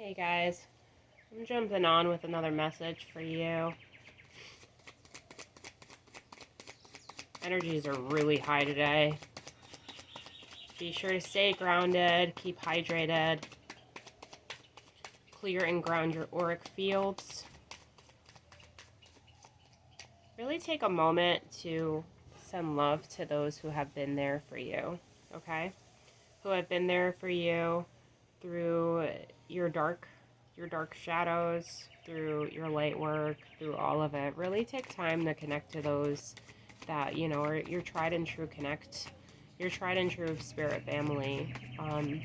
Hey guys, I'm jumping on with another message for you. Energies are really high today. Be sure to stay grounded, keep hydrated, clear and ground your auric fields. Really take a moment to send love to those who have been there for you, okay? Who have been there for you through your dark shadows, through your light work, through all of it. Really take time to connect to those that, are your tried and true your tried and true spirit family. I'm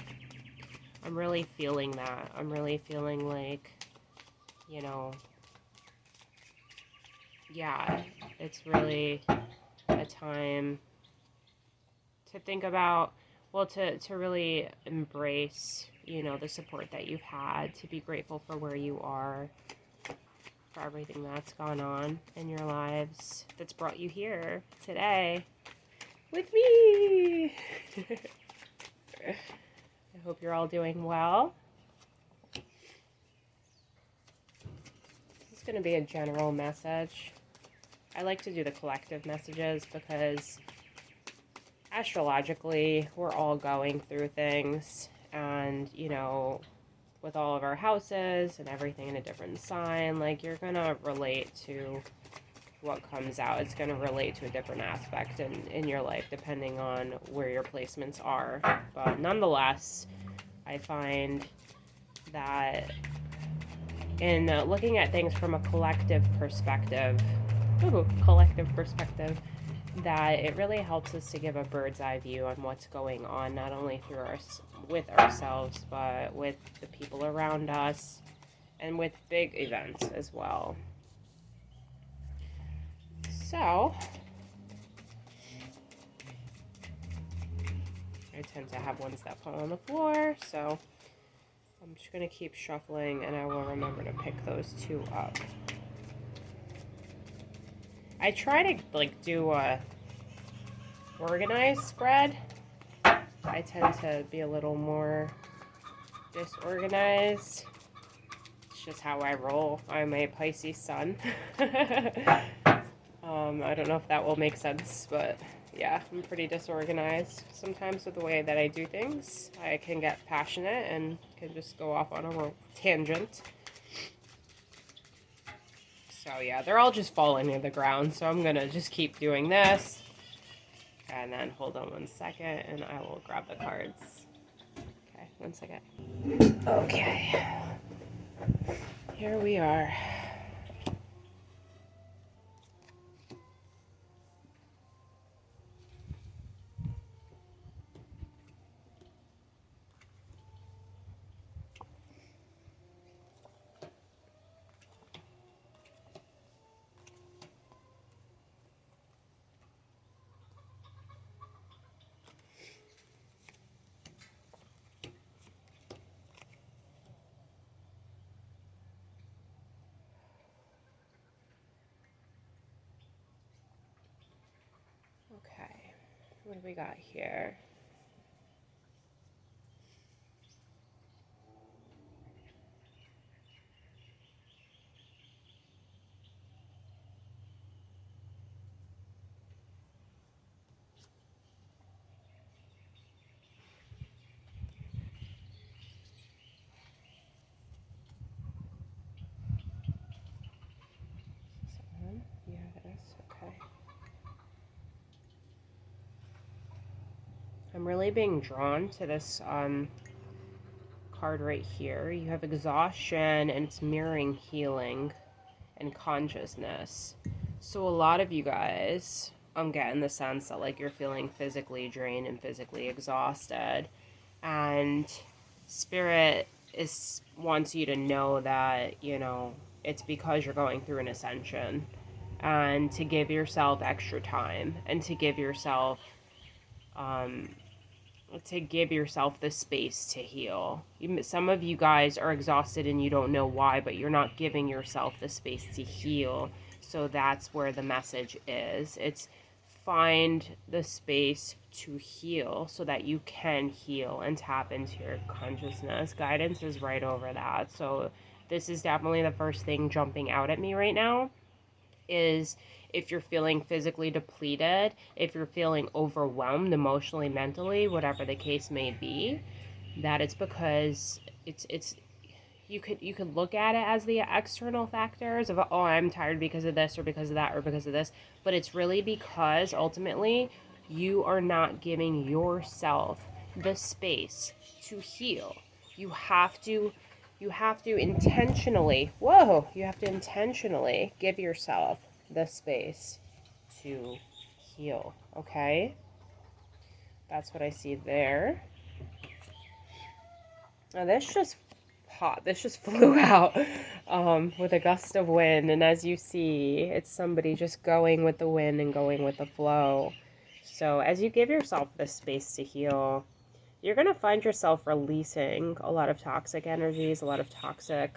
really feeling that. I'm really feeling like, yeah, it's really a time to think about, well, to really embrace, the support that you've had, to be grateful for where you are, for everything that's gone on in your lives that's brought you here today with me. I hope you're all doing well. This is going to be a general message. I like to do the collective messages because astrologically we're all going through things, and with all of our houses and everything in a different sign, like, you're gonna relate to what comes out. It's gonna relate to a different aspect in your life depending on where your placements are. But nonetheless, I find that in looking at things from a collective perspective, that it really helps us to give a bird's eye view on what's going on, not only with ourselves, but with the people around us, and with big events as well. So, I tend to have ones that fall on the floor, so I'm just going to keep shuffling, and I will remember to pick those two up. I try to, do a organized spread. I tend to be a little more disorganized. It's just how I roll. I'm a Pisces sun. I don't know if that will make sense, but yeah, I'm pretty disorganized. Sometimes with the way that I do things, I can get passionate and can just go off on a tangent. So yeah, they're all just falling to the ground, so I'm gonna just keep doing this. And then hold on 1 second, and I will grab the cards. Okay, 1 second. Okay. Here we are. Okay, what do we got here? Yeah, it is. Okay. I'm really being drawn to this card right here. You have exhaustion, and it's mirroring healing and consciousness. So a lot of you guys, I'm getting the sense that, like, you're feeling physically drained and physically exhausted, and Spirit wants you to know that, it's because you're going through an ascension, and to give yourself extra time, and to give yourself the space to heal. Some of you guys are exhausted and you don't know why, but you're not giving yourself the space to heal. So that's where the message is. It's find the space to heal so that you can heal and tap into your consciousness. Guidance is right over that. So this is definitely the first thing jumping out at me right now is if you're feeling physically depleted, if you're feeling overwhelmed emotionally, mentally, whatever the case may be, that it's because it's you could look at it as the external factors of, oh, I'm tired because of this or because of that or because of this, but it's really because ultimately you are not giving yourself the space to heal. You have to intentionally, you have to intentionally give yourself the space to heal, okay? That's what I see there. Now this just flew out with a gust of wind, and as you see, it's somebody just going with the wind and going with the flow. So as you give yourself this space to heal, you're going to find yourself releasing a lot of toxic energies, a lot of toxic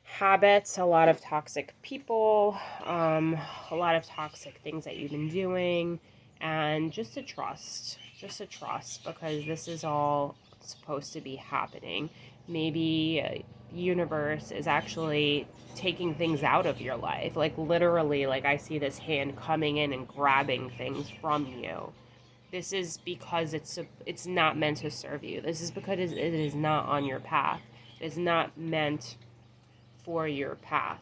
habits, a lot of toxic people, a lot of toxic things that you've been doing, and just to trust, because this is all supposed to be happening. Maybe universe is actually taking things out of your life, like literally, like I see this hand coming in and grabbing things from you. This is because it's not meant to serve you. This is because it is not on your path. It's not meant for your path.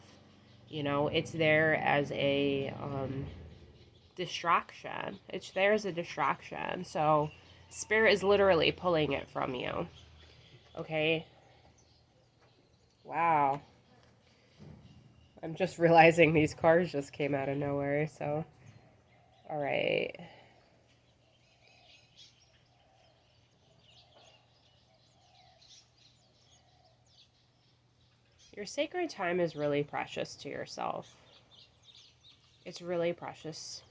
It's there as a distraction. It's there as a distraction. So spirit is literally pulling it from you. Okay? Wow. I'm just realizing these cars just came out of nowhere, so all right. Your sacred time is really precious to yourself. It's really precious.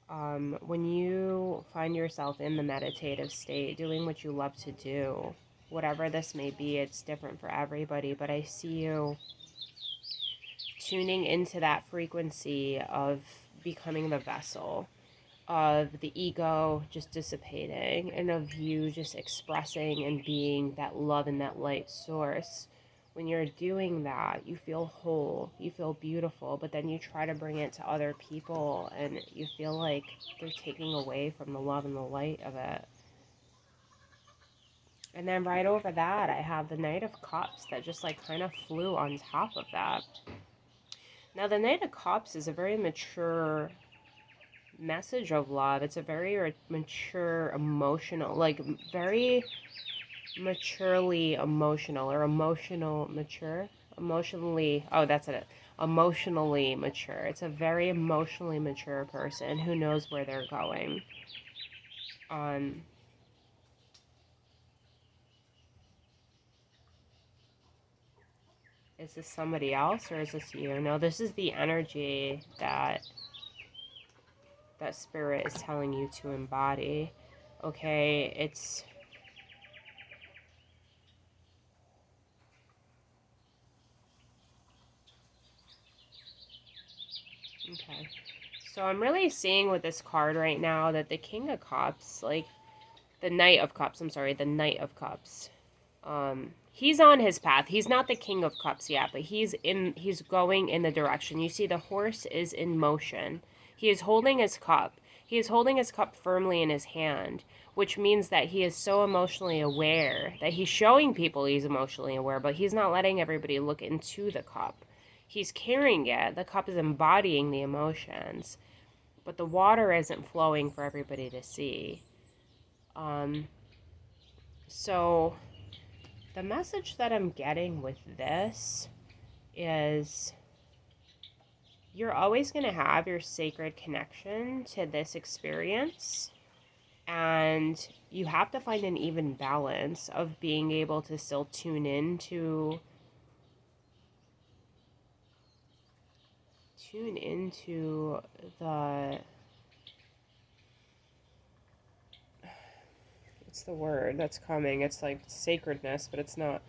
When you find yourself in the meditative state, doing what you love to do, whatever this may be, it's different for everybody, but I see you tuning into that frequency of becoming the vessel, of the ego just dissipating, and of you just expressing and being that love and that light source. When you're doing that, you feel whole, you feel beautiful, but then you try to bring it to other people and you feel like they're taking away from the love and the light of it. And then right over that, I have the Knight of Cups that just like kind of flew on top of that. Now, the Knight of Cups is a very mature message of love. It's a very mature, emotional, like very maturely emotional, or emotional mature, emotionally, oh, that's it, emotionally mature. It's a very emotionally mature person who knows where they're going. Is this somebody else or is this you? No, this is the energy that spirit is telling you to embody. Okay, it's okay. So I'm really seeing with this card right now that the King of Cups, like the Knight of Cups, I'm sorry, the Knight of Cups. He's on his path. He's not the King of Cups yet, but he's going in the direction. You see the horse is in motion. He is holding his cup. He is holding his cup firmly in his hand, which means that he is so emotionally aware that he's showing people he's emotionally aware, but he's not letting everybody look into the cup. He's carrying it. The cup is embodying the emotions, but the water isn't flowing for everybody to see. So the message that I'm getting with this is you're always going to have your sacred connection to this experience, and you have to find an even balance of being able to still tune into the, what's the word that's coming? It's like sacredness, but it's not.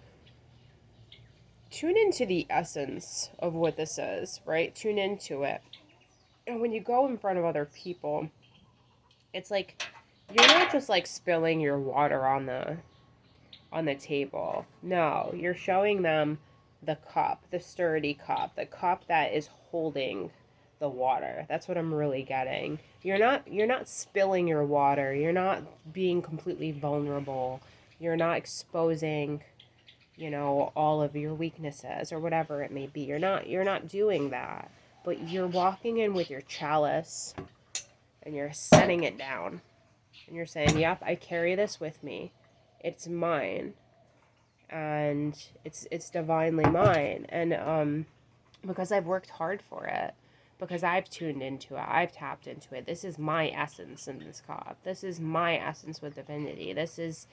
Tune into the essence of what this is, right? Tune into it. And when you go in front of other people, it's like you're not just like spilling your water on the table. No, you're showing them the cup, the sturdy cup, the cup that is holding the water. That's what I'm really getting. You're not spilling your water. You're not being completely vulnerable. You're not exposing, all of your weaknesses or whatever it may be. You're not doing that. But you're walking in with your chalice and you're setting it down. And you're saying, "Yep, I carry this with me. It's mine." And it's divinely mine, and because I've worked hard for it, because I've tuned into it, I've tapped into it. This is my essence in this cup. This is my essence with divinity. This is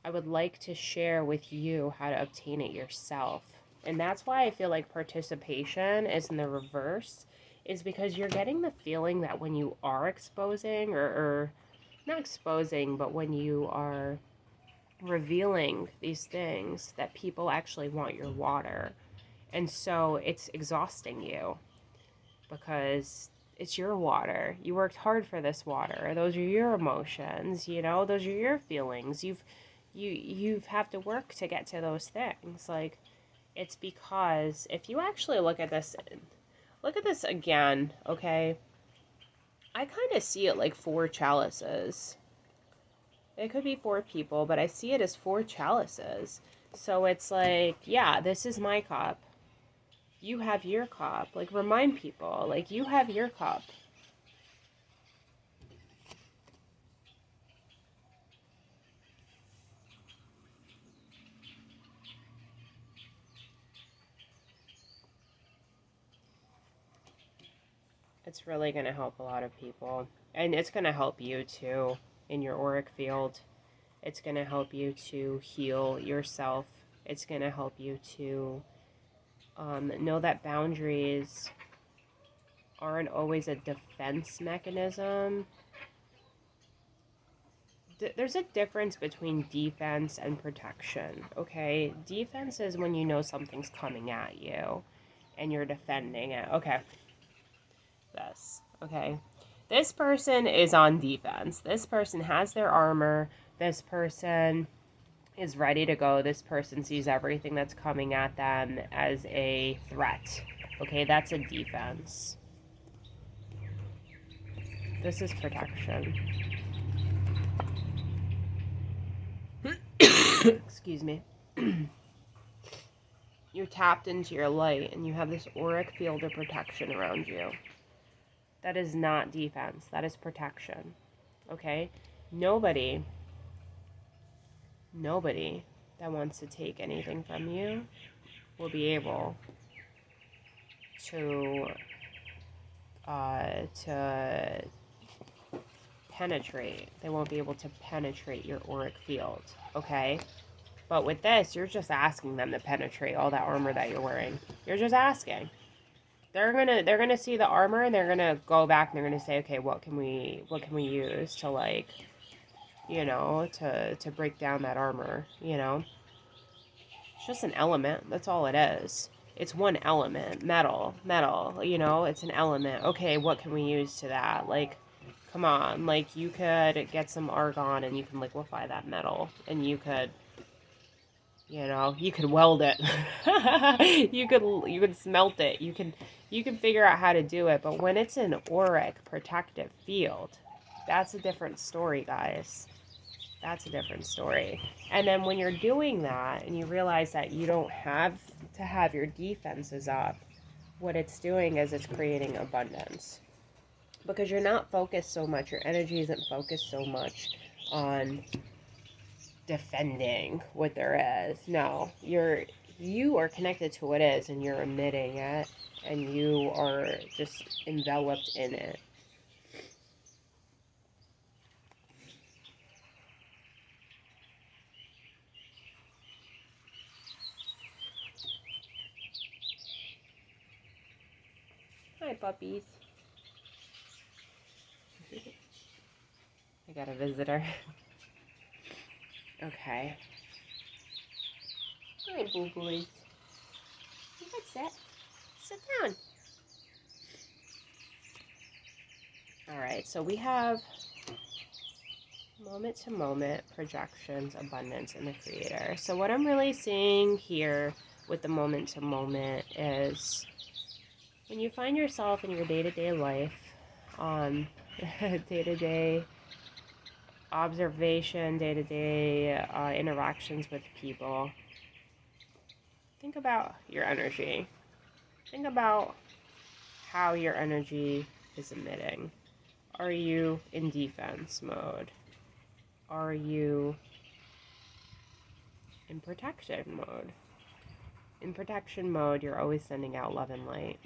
I would like to share with you how to obtain it yourself. And that's why I feel like participation is in the reverse, is because you're getting the feeling that when you are exposing, or not exposing, but when you are revealing these things, that people actually want your water. And so it's exhausting you because it's your water. You worked hard for this water. Those are your emotions, those are your feelings. You've have to work to get to those things. Like, it's because if you actually look at this again, okay? I kind of see it like four chalices. It could be four people, but I see it as four chalices. So it's like, yeah, this is my cup. You have your cup. Like, remind people, like, you have your cup. It's really going to help a lot of people. And it's going to help you too in your auric field. It's going to help you to heal yourself. It's going to help you to know that boundaries aren't always a defense mechanism. There's a difference between defense and protection, okay? Defense is when you know something's coming at you and you're defending it. Okay. Okay. This person is on defense. This person has their armor. This person is ready to go. This person sees everything that's coming at them as a threat. Okay, that's a defense. This is protection. Excuse me. You're tapped into your light and you have this auric field of protection around you. That is not defense. That is protection. Okay? Nobody that wants to take anything from you will be able to penetrate. They won't be able to penetrate your auric field. Okay? But with this, you're just asking them to penetrate all that armor that you're wearing. You're just asking. They're gonna see the armor and they're gonna go back and they're gonna say, okay, what can we use to, like, to break down that armor, It's just an element. That's all it is. It's one element. Metal. It's an element. Okay, what can we use to that? Like, come on. Like, you could get some argon and you can liquefy that metal. And you could weld it. you could smelt it. You can figure out how to do it. But when it's an auric protective field, that's a different story, guys. That's a different story. And then when you're doing that and you realize that you don't have to have your defenses up, what it's doing is it's creating abundance. Because you're not focused so much, your energy isn't focused so much on defending what there is. No, you are connected to what is and you're emitting it and you are just enveloped in it. Hi, puppies. I got a visitor. Okay. Hi, boo boys. You can sit. Sit down. All right, so we have moment to moment projections, abundance, and the creator. So what I'm really seeing here with the moment to moment is when you find yourself in your day-to-day life, day-to-day observation, day-to-day interactions with people, think about your energy. Think about how your energy is emitting. Are you in defense mode? Are you in protection mode? In protection mode, you're always sending out love and light.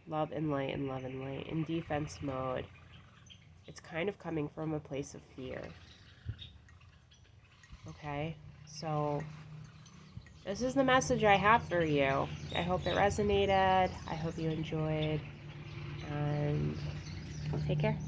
Love and light and love and light. In defense mode, it's kind of coming from a place of fear. Okay? So, this is the message I have for you. I hope it resonated. I hope you enjoyed. And take care.